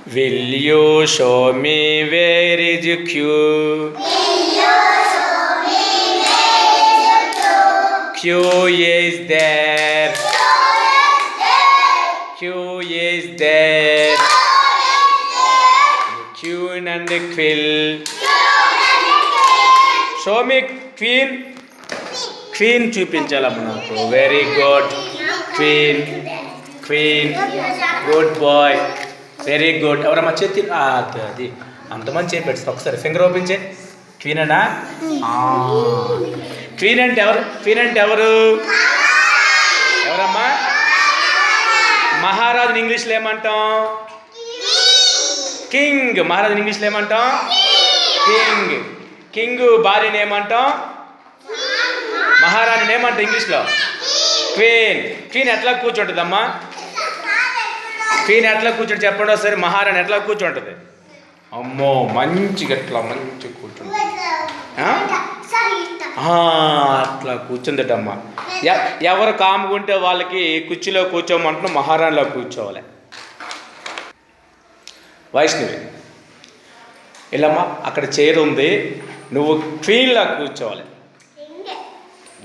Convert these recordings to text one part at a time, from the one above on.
Will you show me where is Q? Q is there. Q is there. Q and quill. Show me queen. Queen చూపించాలమ్మ నాకు. Very good. Queen. Queen. Good boy. Very good. ఎవరమ్మా చేతి అది అంతమంది చేపెట్టు ఒకసారి finger open చేయి. Queen అనా? Queen అంటే ఎవరు? క్వీన్ అంటే ఎవరు? ఎవరమ్మా? మహారాజుని ఇంగ్లీష్లో ఏమంటాం? కింగ్. మహారాజుని ఇంగ్లీష్లో ఏమంటాం? కింగ్. కింగ్ భార్యని ఏమంటాం? మహారాణిని ఏమంటాం ఇంగ్లీష్లో? క్వీన్. క్వీన్ ఎట్లా కూర్చుంటుందమ్మా? క్వీన్ ఎట్లా కూర్చోండి చెప్పండి ఒకసారి. మహారాణి ఎట్లా కూర్చుంటుంది? అమ్మో మంచిగా ఎట్లా మంచిగా కూర్చుంటుంది. అట్లా కూర్చుందటమ్మా. ఎవరు కాముకుంటే వాళ్ళకి కుర్చీలో కూర్చోమంటున్నా మహారాణిలో కూర్చోవాలి. వైష్ణవి ఇల్లమ్మా అక్కడ చైర్ ఉంది, నువ్వు క్వీన్లా కూర్చోవాలి.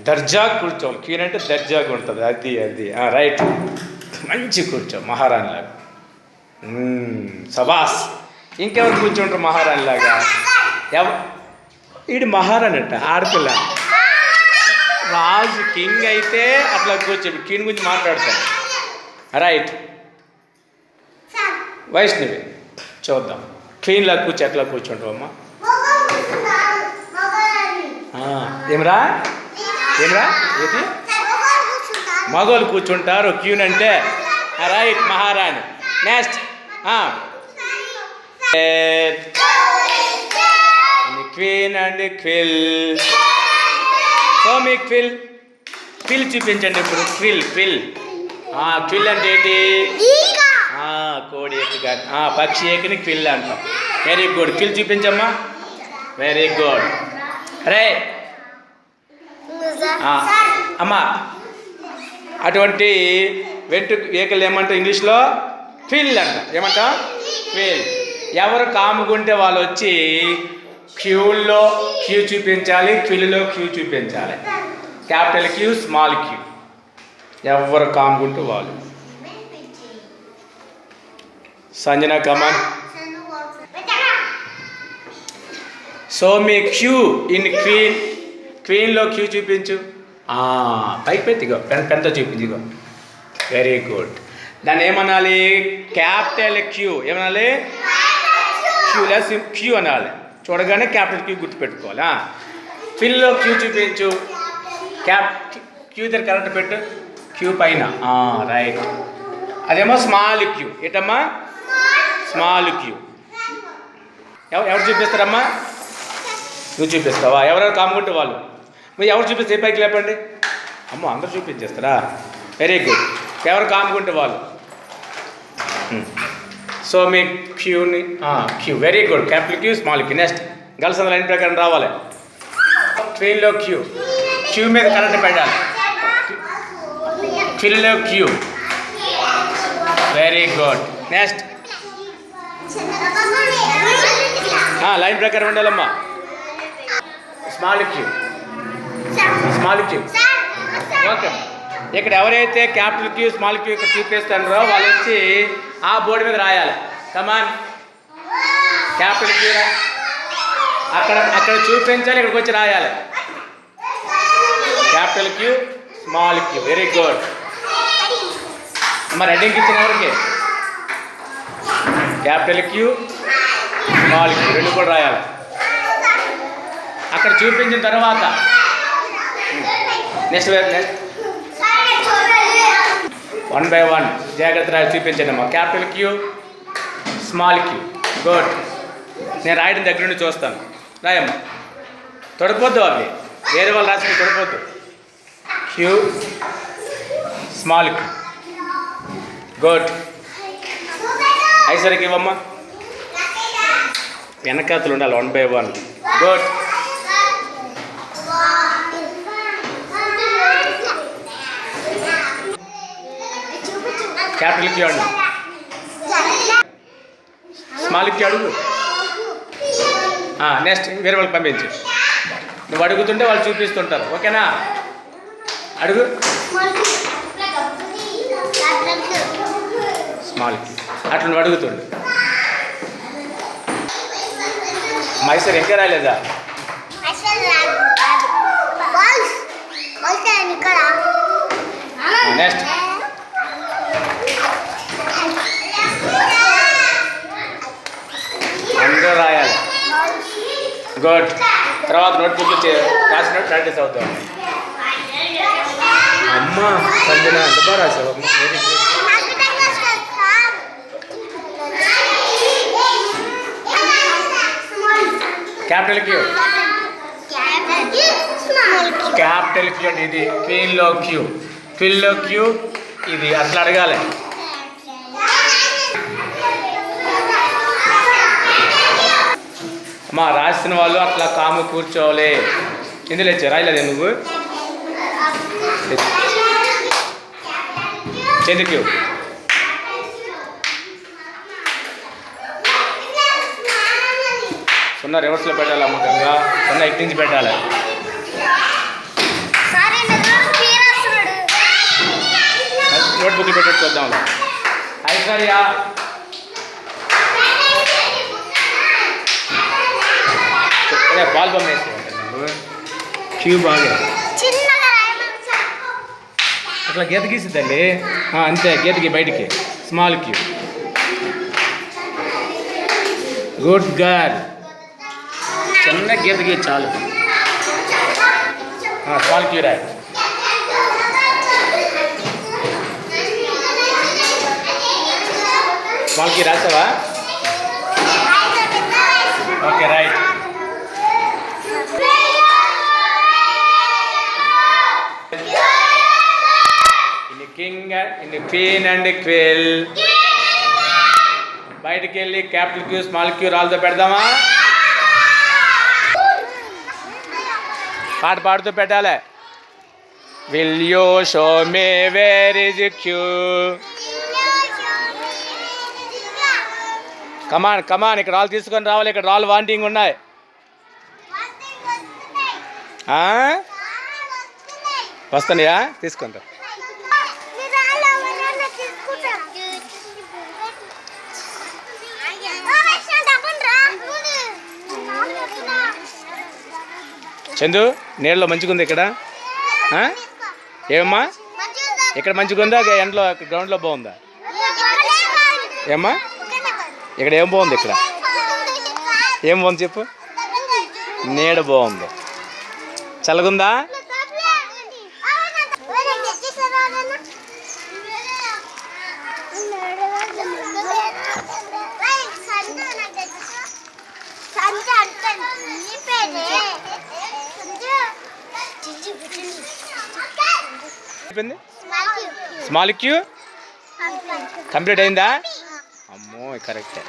దర్జా కూర్చోవాలి. క్వీన్ అంటే దర్జాగా ఉంటుంది. అది అది రైట్. మంచి కూర్చో మహారాణిలాగా. సబాస్. ఇంకెవరు కూర్చుంటారు మహారాణిలాగా? వీడి మహారాణి అంట ఆడపిల్ల. రాజు కింగ్ అయితే అట్లా కూర్చోడు. కింగ్ గురించి మాట్లాడతాడు. రైట్. వైష్ణవి చూద్దాం క్వీన్లా కూర్చో ఎట్లా కూర్చుంటావు అమ్మా? ఏమరా ఏమరా ఏది? మగోళ్ళు కూర్చుంటారు క్వీన్ అంటే. రైట్ మహారాణి. Next queen and quill. Show me quill. Quill చూపించండి ఇప్పుడు. క్విల్ క్విల్ క్విల్ అంటే ఏంటి? కోడి ఎక్కి కాదు, పక్షి ఎక్కిని క్విల్ అంటాం. Very good. క్విల్ చూపించమ్మా. Very good. రే అమ్మా అటువంటి వెహికల్ ఏమంటాం ఇంగ్లీష్లో? క్విల్ అంట. ఏమంటాం? క్విల్. ఎవరు కాముకుంటే వాళ్ళు వచ్చి క్యూలో క్యూ చూపించాలి, క్విల్లో క్యూ చూపించాలి. Capital Q, small Q. ఎవరు కాముకుంటూ వాళ్ళు. Sanjana come on. Show me Q in queen. క్వీన్లో క్యూ చూపించు. పైకి పెట్టిగో పెన్తో చూపించిగో. Very good. దాన్ని ఏమనాలి? Capital Q. ఏమనాలి? క్యూ లెస్ క్యూ అనాలి. చూడగానే క్యాపిటల్ క్యూ గుర్తుపెట్టుకోవాలి. క్వీన్లో క్యూ చూపించు. క్యూ దగ్గర కరెక్ట్ పెట్టు. క్యూ పైన. రైట్. అదేమో స్మాల్ క్యూ. ఏంటమ్మా? Small Q. ఎవరు చూపిస్తారమ్మా? నువ్వు చూపిస్తావా? ఎవరెవరు కాముకుంటే వాళ్ళు. మీరు ఎవరు చూపిస్తే పైకి లేపండి. అమ్మో అందరు చూపించేస్తారా? Very good. ఎవరు కాముకుంటే వాళ్ళు. సో మీ క్యూని Q. Very good. Capital Q, small Q. Next girls అందరూ లైన్ ప్రకారం రావాలి. క్వీన్లో క్యూ. క్యూ మీద కరెక్ట్ పెట్టాలి. క్వీన్లో Q. Very good. Next line ప్రకారం ఉండాలమ్మా. Small Q. Small Q. Okay. ఇక్కడ ఎవరైతే క్యాపిటల్ క్యూ, స్మాల్ క్యూ ఇక్కడ చూపిస్తారో వాళ్ళు వచ్చి ఆ బోర్డు మీద రాయాలి. కమాన్. క్యాపిటల్ క్యూ అక్కడ అక్కడ చూపించాలి, ఇక్కడికి వచ్చి రాయాలి. Capital Q, small Q. Very good. మరి హెడ్డింగ్ ఇచ్చిన ఎవరికి? క్యాపిటల్ క్యూ, స్మాల్ క్యూ రెండు కూడా రాయాలి. అక్కడ చూపించిన తర్వాత నెక్స్ట్ నెక్స్ట్ 1 by 1 జాగ్రత్త రాయి చూపించండి అమ్మా. Capital Q, small Q. Good. నేను రాయడం దగ్గర నుండి చూస్తాను. రాయమ్మా. తొడపోద్దు అవి వేరే వాళ్ళు రాసుకుని తొడపోద్దు. Q, small Q. గుడ్. ఐసరికి ఇవ్వమ్మా. వెనకాతలు ఉండాలి 1 by 1. గుడ్. క్యాపిటల్ క్యూ అండి. స్మాల్ క్యూ అడుగు. నెక్స్ట్ వేరే వాళ్ళకి పంపించు. నువ్వు అడుగుతుంటే వాళ్ళు చూపిస్తుంటారు. ఓకేనా? అడుగు. స్మాల్ క్యూ అట్లా నువ్వు అడుగుతుండు. మైసూర్ ఇంకా రాలేదా? నెక్స్ట్ అందరూ రాయాలి. గుడ్. తర్వాత నోట్బుక్ రాసినట్టు ప్రాక్టీస్ అవుతాం. అమ్మ సంజన ఎంత బాగా రాసావు అమ్మ. Very good. Capital Q. Capital Q అంటే ఇది. క్వీన్లో క్యూ. క్వీన్లో క్యూ ఇది. అట్లా అడగాలి. అమ్మా రాసిన వాళ్ళు అట్లా కాము కూర్చోవాలి. ఇందులో ఇచ్చా రాయలేదే నువ్వు? చెంది క్యూ. సున్నా రివర్స్లో పెట్టాలి అమ్మకంగా. సున్నా ఎక్కించి పెట్టాలి. నోట్బుక్లు పెట్టేసి చూద్దాం. ఐశ్వర్య బాల్ బొమ్మ వేసి క్యూ బాగా అట్లా గీత గీసిద్దండి. అంతే గీతకి బయటికి. Small Q. Good girl. చిన్న గీత గీ చాలు. స్మాల్ క్యూ రాయ్. స్మాల్ క్యూ రాసావా? Okay right. King and queen and quill. బయటికి వెళ్ళి క్యాపిటల్ క్యూ స్మాల్ క్యూ రాళ్ళతో పెడదామా? పాట పాడుతూ పెట్టాలి. Will you show me where is Q. Come on come on. ఇక్కడ రాళ్ళు తీసుకొని రావాలి. ఇక్కడ రాళ్ళు వాంటింగ్ ఉన్నాయి. వస్తున్నాయా? తీసుకుంటా. చందు నీళ్ళలో మంచిగా ఉంది ఇక్కడ. ఏమమ్మా ఇక్కడ మంచిగా ఉందా? ఎండలో గ్రౌండ్లో బాగుందా? ఏమ్మా ఇక్కడ ఏం బాగుంది? ఇక్కడ ఏం బాగుంది చెప్పు. నీడ బాగుంది. చల్లగుందా? స్మాల్ క్యూ కంప్లీట్ అయిందా? అమ్మో కరెక్టే.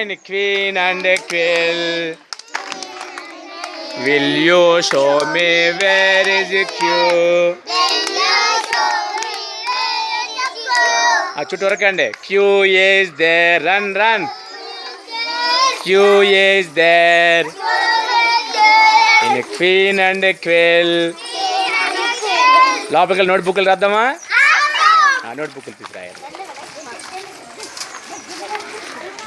in queen and a quill. Will you show me where is the queue? చుట్టూ వరకండి. Q is there. Run, run. Q is there. In a queen and a quill. లోపలికి నోట్బుక్లు రాద్దామా? నోట్బుక్లు తీసుకురాయాలి.